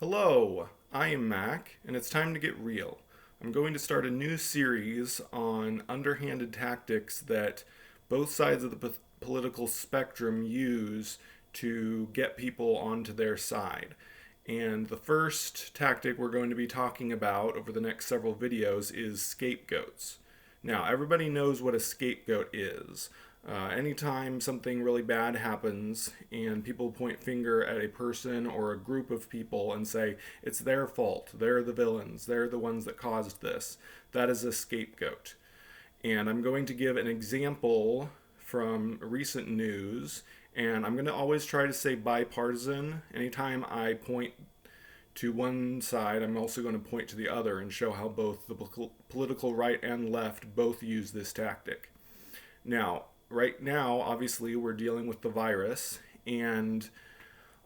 Hello, I am Mac, and it's time to get real. I'm going to start a new series on underhanded tactics that both sides of the political spectrum use to get people onto their side. And the first tactic we're going to be talking about over the next several videos is scapegoats. Now, everybody knows what a scapegoat is. Anytime something really bad happens and people point finger at a person or a group of people and say it's their fault, they're the villains, they're the ones that caused this, that is a scapegoat. And I'm going to give an example from recent news, and I'm going to always try to say bipartisan. Anytime I point to one side, I'm also going to point to the other and show how both the political right and left both use this tactic. Now, right now, obviously, we're dealing with the virus, and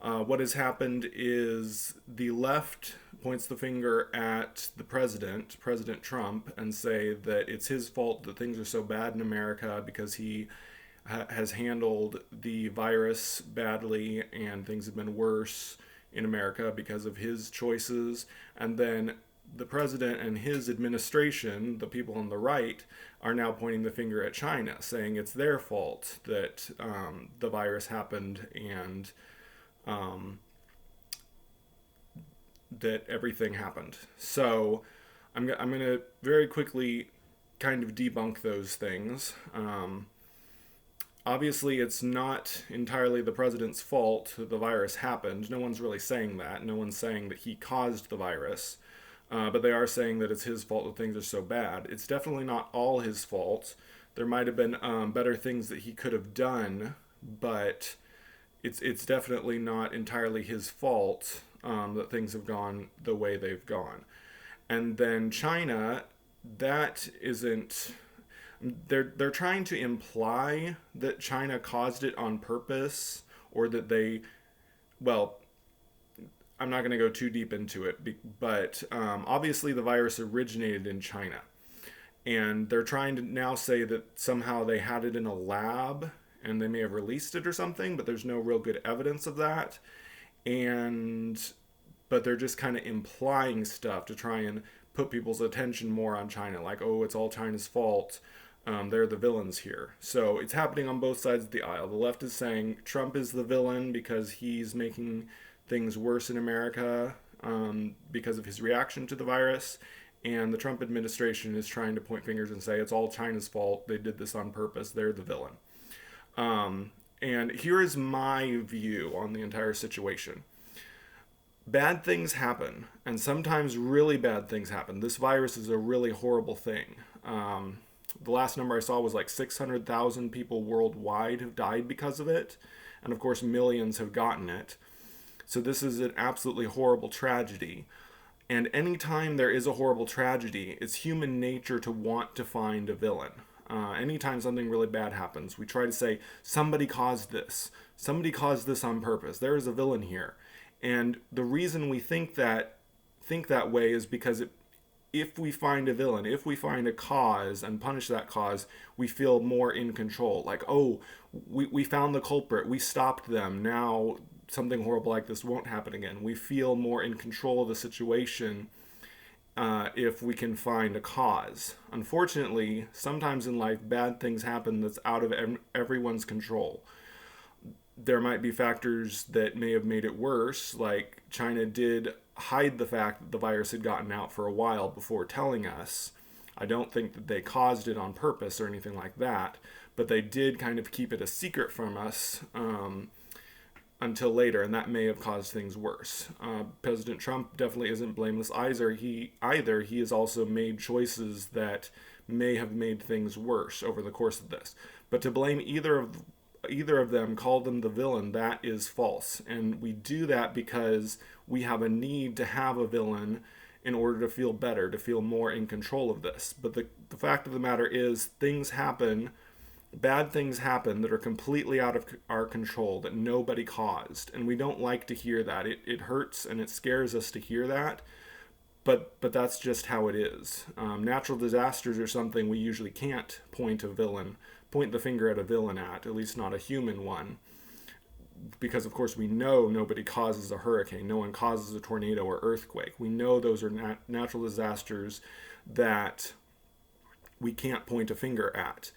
what has happened is the left points the finger at the president, President Trump, and say that it's his fault that things are so bad in America because he has handled the virus badly and things have been worse in America because of his choices. And then the president and his administration, the people on the right, are now pointing the finger at China, saying it's their fault that the virus happened and that everything happened. So I'm going to very quickly kind of debunk those things. Obviously, it's not entirely the president's fault that the virus happened. No one's really saying that. No one's saying that he caused the virus. But they are saying that it's his fault that things are so bad. It's definitely not all his fault. There might have been better things that he could have done, but it's definitely not entirely his fault that things have gone the way they've gone. And then China, that isn't. They're trying to imply that China caused it on purpose, or that they, well, I'm not going to go too deep into it, but obviously the virus originated in China. And they're trying to now say that somehow they had it in a lab and they may have released it or something, but there's no real good evidence of that. But they're just kind of implying stuff to try and put people's attention more on China, like, oh, it's all China's fault. They're the villains here. So it's happening on both sides of the aisle. The left is saying Trump is the villain because he's making things worse in America because of his reaction to the virus. And the Trump administration is trying to point fingers and say it's all China's fault. They did this on purpose. They're the villain. And here is my view on the entire situation. Bad things happen, and sometimes really bad things happen. This virus is a really horrible thing. The last number I saw was like 600,000 people worldwide have died because of it. And of course, millions have gotten it. So this is an absolutely horrible tragedy. And anytime there is a horrible tragedy, it's human nature to want to find a villain. Anytime something really bad happens, we try to say, somebody caused this. Somebody caused this on purpose. There is a villain here. And the reason we think that way is because if we find a villain, if we find a cause and punish that cause, we feel more in control. Like, oh, we found the culprit. We stopped them. Now something horrible like this won't happen again. We feel more in control of the situation if we can find a cause. Unfortunately, sometimes in life, bad things happen that's out of everyone's control. There might be factors that may have made it worse, like China did hide the fact that the virus had gotten out for a while before telling us. I don't think that they caused it on purpose or anything like that, but they did kind of keep it a secret from us until later, and that may have caused things worse. President Trump definitely isn't blameless either. He has also made choices that may have made things worse over the course of this. But to blame either of them, call them the villain, that is false. And we do that because we have a need to have a villain in order to feel better, to feel more in control of this. But the fact of the matter is, things happen, bad things happen that are completely out of our control, that nobody caused. And we don't like to hear that. It hurts and it scares us to hear that. But that's just how it is. Natural disasters are something we usually can't point the finger at a villain at least not a human one. because of course we know nobody causes a hurricane, no one causes a tornado or earthquake. We know those are natural disasters that we can't point a finger at.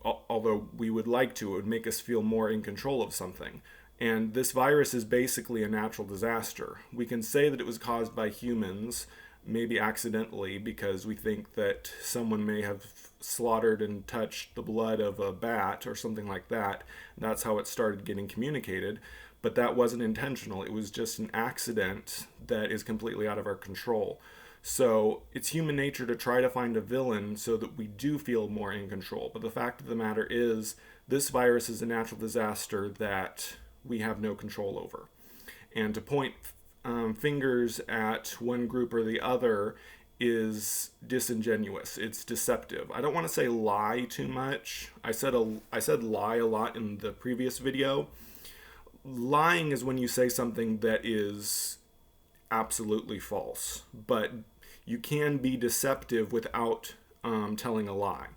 Although we would like to, it would make us feel more in control of something. And this virus is basically a natural disaster. We can say that it was caused by humans, maybe accidentally, because we think that someone may have slaughtered and touched the blood of a bat or something like that. That's how it started getting communicated. But that wasn't intentional. It was just an accident that is completely out of our control. So it's human nature to try to find a villain so that we do feel more in control. But the fact of the matter is, this virus is a natural disaster that we have no control over. And to point fingers at one group or the other is disingenuous. It's deceptive. I don't want to say lie too much. I said lie a lot in the previous video. Lying is when you say something that is absolutely false, but you can be deceptive without telling a lie.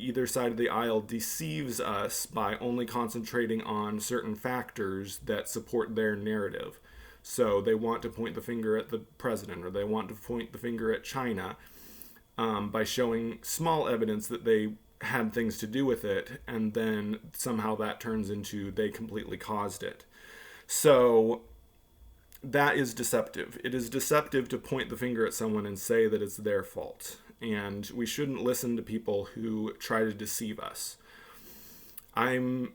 Either side of the aisle deceives us by only concentrating on certain factors that support their narrative. So they want to point the finger at the president, or they want to point the finger at China by showing small evidence that they had things to do with it, and then somehow that turns into they completely caused it. So that is deceptive. It is deceptive to point the finger at someone and say that it's their fault. And we shouldn't listen to people who try to deceive us. In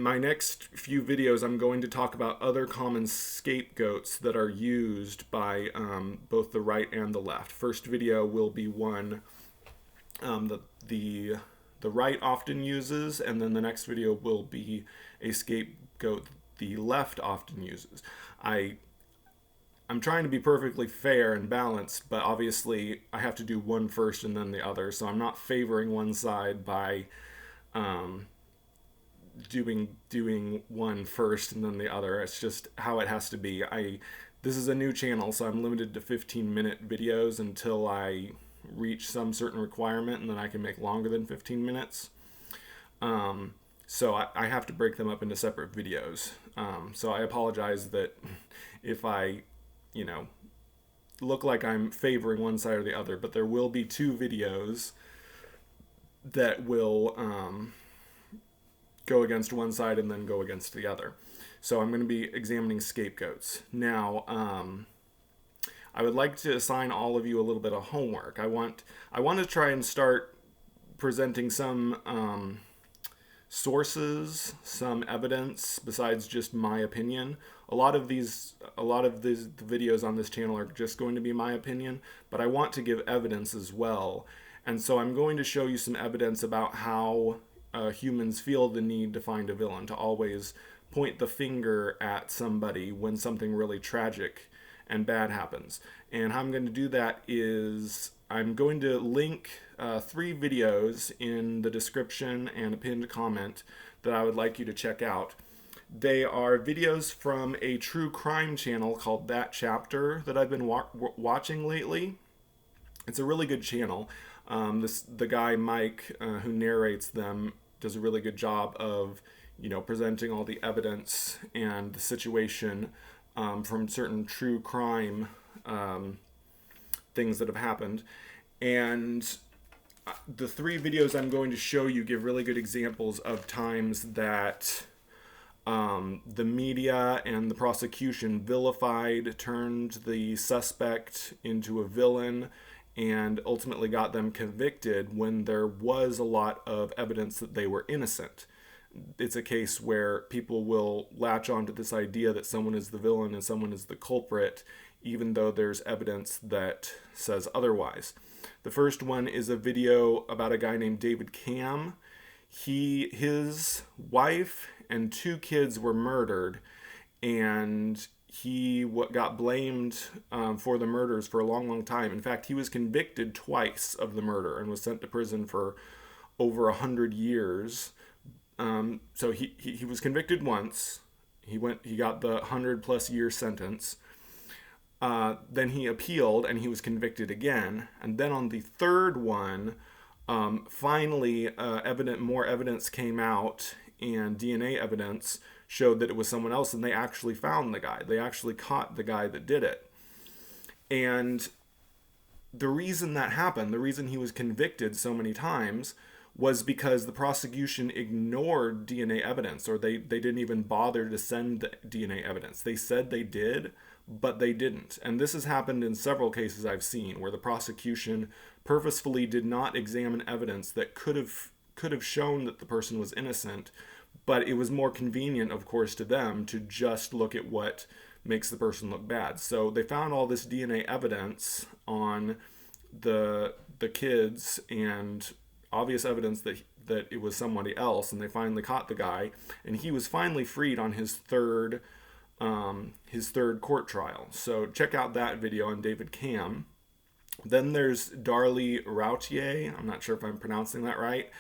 my next few videos, I'm going to talk about other common scapegoats that are used by both the right and the left. First video will be one that the right often uses, and then the next video will be a scapegoat the left often uses. I'm trying to be perfectly fair and balanced, but obviously I have to do one first and then the other, so I'm not favoring one side by doing one first and then the other. It's just how it has to be. This is a new channel, so I'm limited to 15-minute videos until I reach some certain requirement, and then I can make longer than 15 minutes. So I have to break them up into separate videos. So I apologize that if I, look like I'm favoring one side or the other, but there will be two videos that will go against one side and then go against the other. So I'm going to be examining scapegoats. Now, I would like to assign all of you a little bit of homework. I want to try and start presenting some sources, some evidence besides just my opinion. A lot of these videos on this channel are just going to be my opinion, but I want to give evidence as well. And so I'm going to show you some evidence about how humans feel the need to find a villain, to always point the finger at somebody when something really tragic and bad happens. And how I'm going to do that is I'm going to link 3 videos in the description and a pinned comment that I would like you to check out. They are videos from a true crime channel called That Chapter that I've been watching lately. It's a really good channel. The guy Mike who narrates them does a really good job of presenting all the evidence and the situation from certain true crime things that have happened. And the 3 videos I'm going to show you give really good examples of times that the media and the prosecution vilified, turned the suspect into a villain, and ultimately got them convicted when there was a lot of evidence that they were innocent. It's a case where people will latch onto this idea that someone is the villain and someone is the culprit, even though there's evidence that says otherwise. The first one is a video about a guy named David Cam. His wife and 2 kids were murdered, and he got blamed for the murders for a long, long time. In fact, he was convicted twice of the murder and was sent to prison for over 100 years. So he was convicted once. He got the 100+ year sentence. Then he appealed and he was convicted again. And then on the third one, finally, more evidence came out, and DNA evidence showed that it was someone else, and they actually found the guy. They actually caught the guy that did it. And the reason that happened, the reason he was convicted so many times, was because the prosecution ignored DNA evidence, or they didn't even bother to send the DNA evidence. They said they did, but they didn't. And this has happened in several cases I've seen where the prosecution purposefully did not examine evidence that could have shown that the person was innocent, but it was more convenient, of course, to them to just look at what makes the person look bad. So they found all this DNA evidence on the kids, and obvious evidence that it was somebody else, and they finally caught the guy, and he was finally freed on his third court trial. So check out that video on David Cam. Then there's Darlie Routier. I'm not sure if I'm pronouncing that right.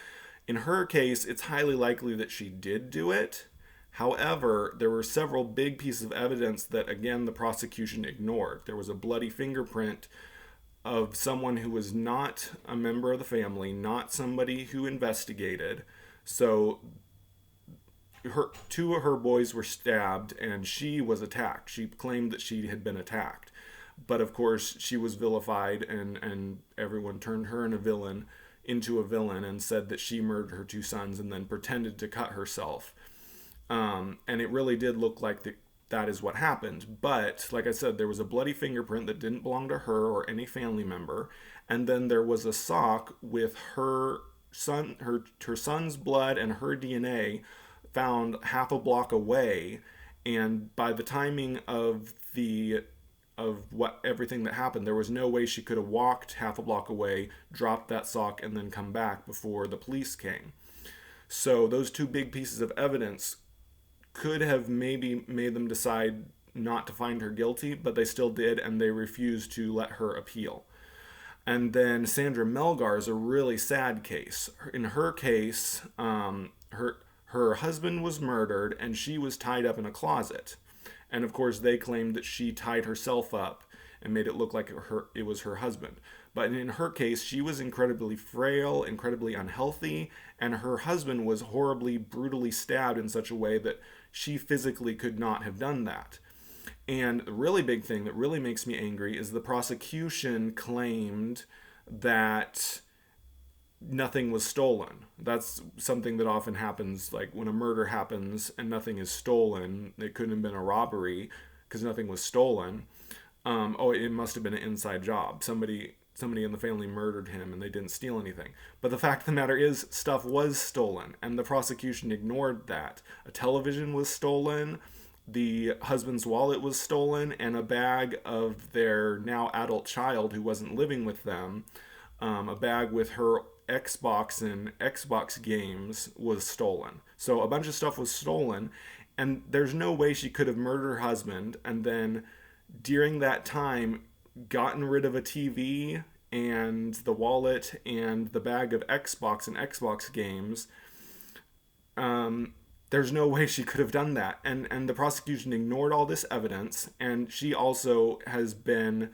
In her case, it's highly likely that she did do it. However, there were several big pieces of evidence that, again, the prosecution ignored. There was a bloody fingerprint of someone who was not a member of the family, not somebody who investigated. So two of her boys were stabbed, and she was attacked. She claimed that she had been attacked. But of course, she was vilified, and everyone turned her into a villain and said that she murdered her two sons and then pretended to cut herself. And it really did look like that is what happened. But like I said, there was a bloody fingerprint that didn't belong to her or any family member. And then there was a sock with her son's blood and her DNA found half a block away. And by the timing of everything that happened, there was no way she could have walked half a block away, dropped that sock, and then come back before the police came. So those two big pieces of evidence could have maybe made them decide not to find her guilty, but they still did, and they refused to let her appeal. And then Sandra Melgar is a really sad case. In her case, her husband was murdered, and she was tied up in a closet. And of course, they claimed that she tied herself up and made it look like it was her husband. But in her case, she was incredibly frail, incredibly unhealthy, and her husband was horribly, brutally stabbed in such a way that she physically could not have done that. And the really big thing that really makes me angry is the prosecution claimed that nothing was stolen. That's something that often happens, like when a murder happens and nothing is stolen. It couldn't have been a robbery because nothing was stolen. It must have been an inside job. Somebody in the family murdered him and they didn't steal anything. But the fact of the matter is, stuff was stolen, and the prosecution ignored that. A television was stolen, the husband's wallet was stolen, and a bag of their now adult child who wasn't living with them, a bag with her Xbox and Xbox games was stolen. So a bunch of stuff was stolen, and there's no way she could have murdered her husband and then during that time gotten rid of a TV and the wallet and the bag of Xbox and Xbox games. There's no way she could have done that. And the prosecution ignored all this evidence, and she also has been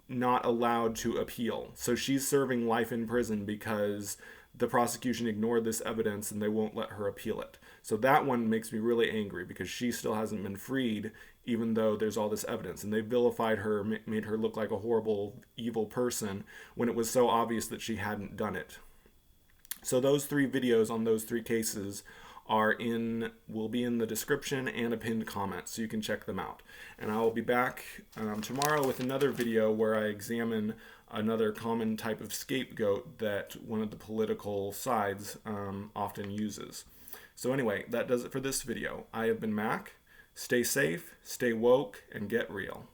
not allowed to appeal. So she's serving life in prison because the prosecution ignored this evidence and they won't let her appeal it. So that one makes me really angry because she still hasn't been freed, even though there's all this evidence. And they vilified her, made her look like a horrible, evil person when it was so obvious that she hadn't done it. So those three videos on those three cases will be in the description and a pinned comment, so you can check them out. And I will be back tomorrow with another video where I examine another common type of scapegoat that one of the political sides often uses. So anyway, that does it for this video. I have been Mac. Stay safe, stay woke, and get real.